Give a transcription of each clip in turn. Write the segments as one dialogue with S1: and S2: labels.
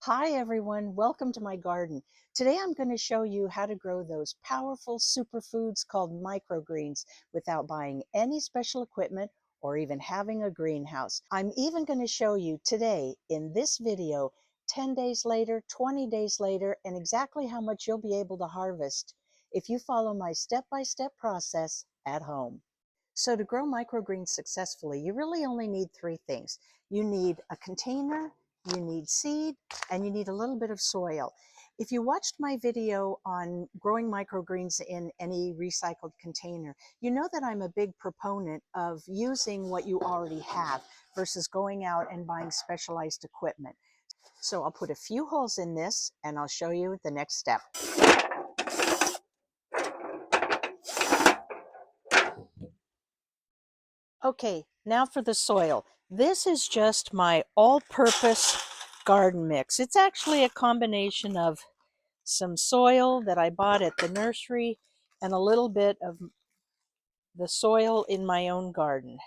S1: Hi everyone, welcome to my garden. Today I'm going to show you how to grow those powerful superfoods called microgreens without buying any special equipment or even having a greenhouse. I'm even going to show you today in this video 10 days later, 20 days later, and exactly how much you'll be able to harvest if you follow my step-by-step process at home. So to grow microgreens successfully, you really only need three things. You need a container, you need seed, and you need a little bit of soil. If you watched my video on growing microgreens in any recycled container, you know that I'm a big proponent of using what you already have versus going out and buying specialized equipment. So I'll put a few holes in this and I'll show you the next step. Okay, now for the soil. This is just my all-purpose garden mix. It's actually a combination of some soil that I bought at the nursery and a little bit of the soil in my own garden.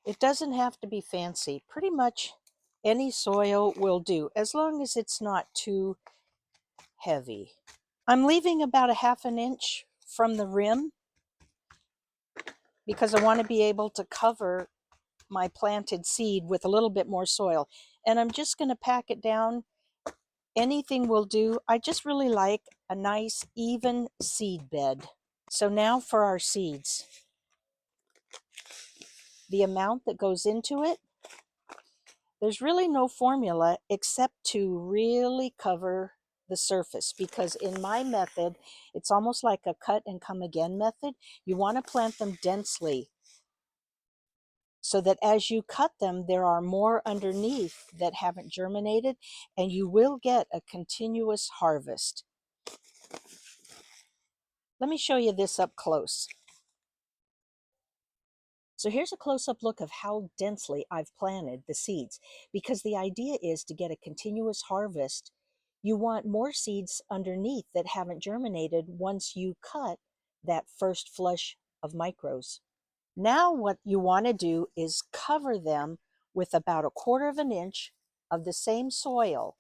S1: It doesn't have to be fancy. Pretty much any soil will do, as long as it's not too heavy. I'm leaving about a ½ inch from the rim because I want to be able to cover my planted seed with a little bit more soil. And I'm just going to pack it down. Anything will do. I just really like a nice even seed bed. So now for our seeds. The amount that goes into it, there's really no formula except to really cover the surface, because in my method, it's almost like a cut and come again method. You want to plant them densely so that as you cut them, there are more underneath that haven't germinated, and you will get a continuous harvest. Let me show you this up close. So here's a close-up look of how densely I've planted the seeds, because the idea is to get a continuous harvest. You want more seeds underneath that haven't germinated once you cut that first flush of micros. Now what you want to do is cover them with about a ½ inch of the same soil,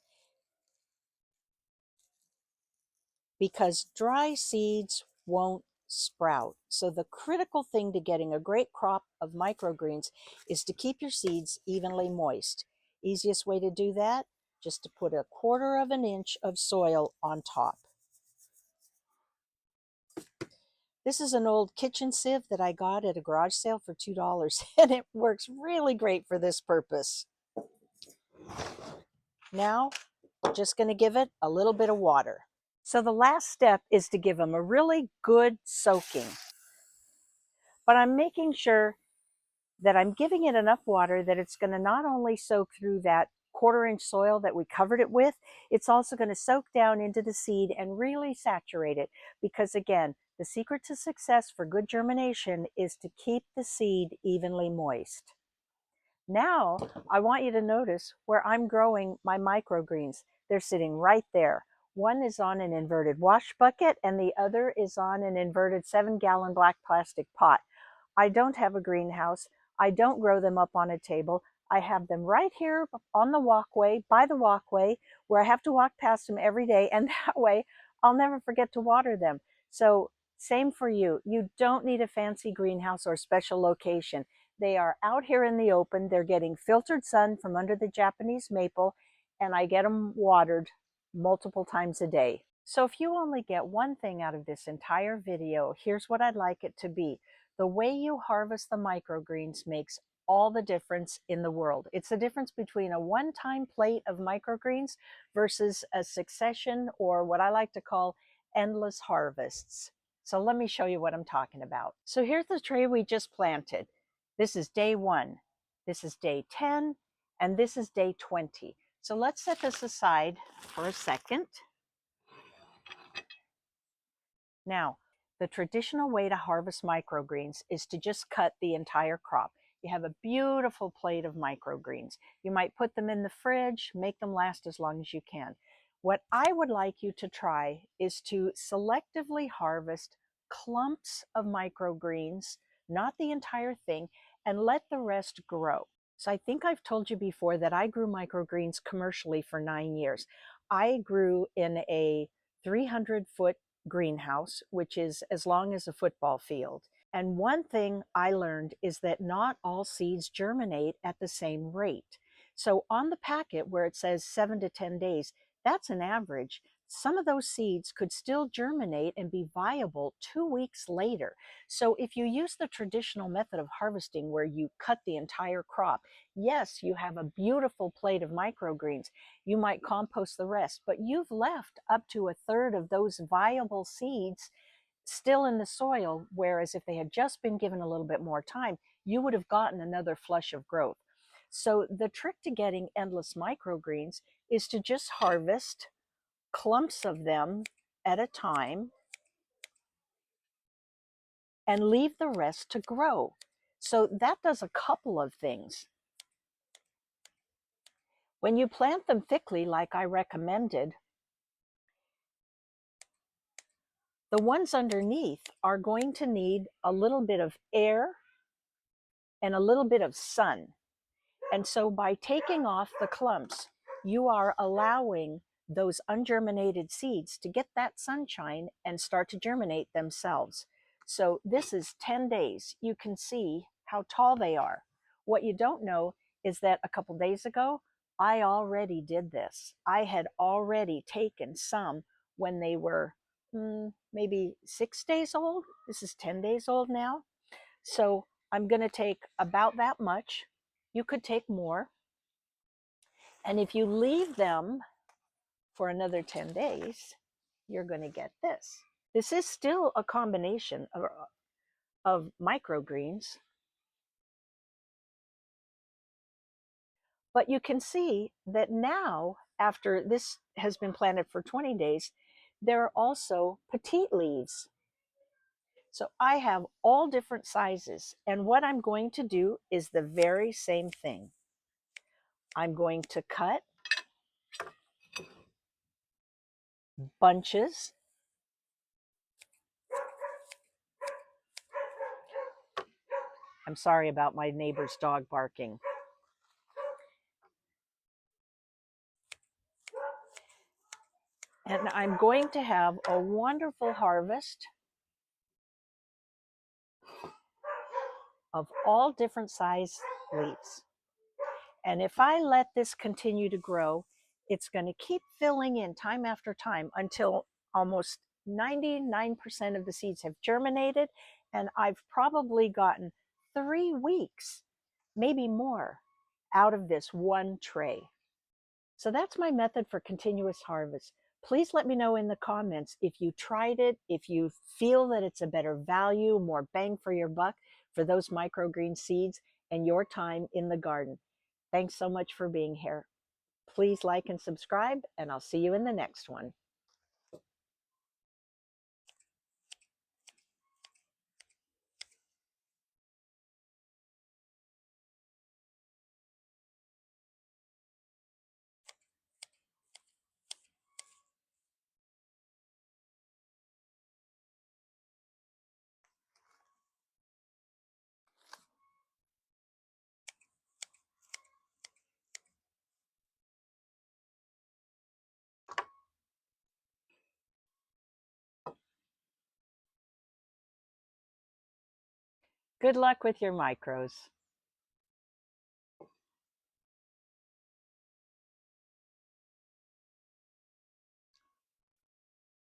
S1: because dry seeds won't sprout. So the critical thing to getting a great crop of microgreens is to keep your seeds evenly moist. Easiest way to do that, just to put a ½ inch of soil on top. This is an old kitchen sieve that I got at a garage sale for $2, and it works really great for this purpose. Now, just going to give it a little bit of water. So the last step is to give them a really good soaking. But I'm making sure that I'm giving it enough water that it's going to not only soak through that ½ inch soil that we covered it with, it's also going to soak down into the seed and really saturate it. Because again, the secret to success for good germination is to keep the seed evenly moist. Now, I want you to notice where I'm growing my microgreens. They're sitting right there. One is on an inverted wash bucket and the other is on an inverted 7-gallon black plastic pot. I don't have a greenhouse. I don't grow them up on a table. I have them right here on the walkway, by the walkway, where I have to walk past them every day, and that way I'll never forget to water them. So same for you. You don't need a fancy greenhouse or special location. They are out here in the open. They're getting filtered sun from under the Japanese maple, and I get them watered multiple times a day. So if you only get one thing out of this entire video, here's what I'd like it to be. The way you harvest the microgreens makes all the difference in the world. It's the difference between a one-time plate of microgreens versus a succession, or what I like to call endless harvests. So let me show you what I'm talking about. So here's the tray we just planted. This is day 1. This is day 10, and this is day 20. So let's set this aside for a second. Now, the traditional way to harvest microgreens is to just cut the entire crop. You have a beautiful plate of microgreens. You might put them in the fridge, make them last as long as you can. What I would like you to try is to selectively harvest clumps of microgreens, not the entire thing, and let the rest grow. So I think I've told you before that I grew microgreens commercially for 9 years. I grew in a 300-foot greenhouse, which is as long as a football field. And one thing I learned is that not all seeds germinate at the same rate. So on the packet where it says 7 to 10 days, that's an average. Some of those seeds could still germinate and be viable 2 weeks later. So if you use the traditional method of harvesting where you cut the entire crop, yes, you have a beautiful plate of microgreens. You might compost the rest, but you've left up to a third of those viable seeds still in the soil, whereas if they had just been given a little bit more time, you would have gotten another flush of growth. So the trick to getting endless microgreens is to just harvest clumps of them at a time and leave the rest to grow. So that does a couple of things. When you plant them thickly, like I recommended, the ones underneath are going to need a little bit of air and a little bit of sun. And so by taking off the clumps, you are allowing those ungerminated seeds to get that sunshine and start to germinate themselves. So this is 10 days. You can see how tall they are. What you don't know is that a couple days ago, I already did this. I had already taken some when they were maybe 6 days old. This is 10 days old now. So I'm going to take about that much. You could take more. And if you leave them for another 10 days, you're going to get this. This is still a combination of microgreens. But you can see that now, after this has been planted for 20 days, there are also petite leaves. So I have all different sizes. And what I'm going to do is the very same thing. I'm going to cut bunches. I'm sorry about my neighbor's dog barking. And I'm going to have a wonderful harvest of all different size leaves. And if I let this continue to grow, it's going to keep filling in time after time until almost 99% of the seeds have germinated. And I've probably gotten 3 weeks, maybe more, out of this one tray. So that's my method for continuous harvest. Please let me know in the comments if you tried it, if you feel that it's a better value, more bang for your buck for those microgreen seeds and your time in the garden. Thanks so much for being here. Please like and subscribe, and I'll see you in the next one. Good luck with your micros.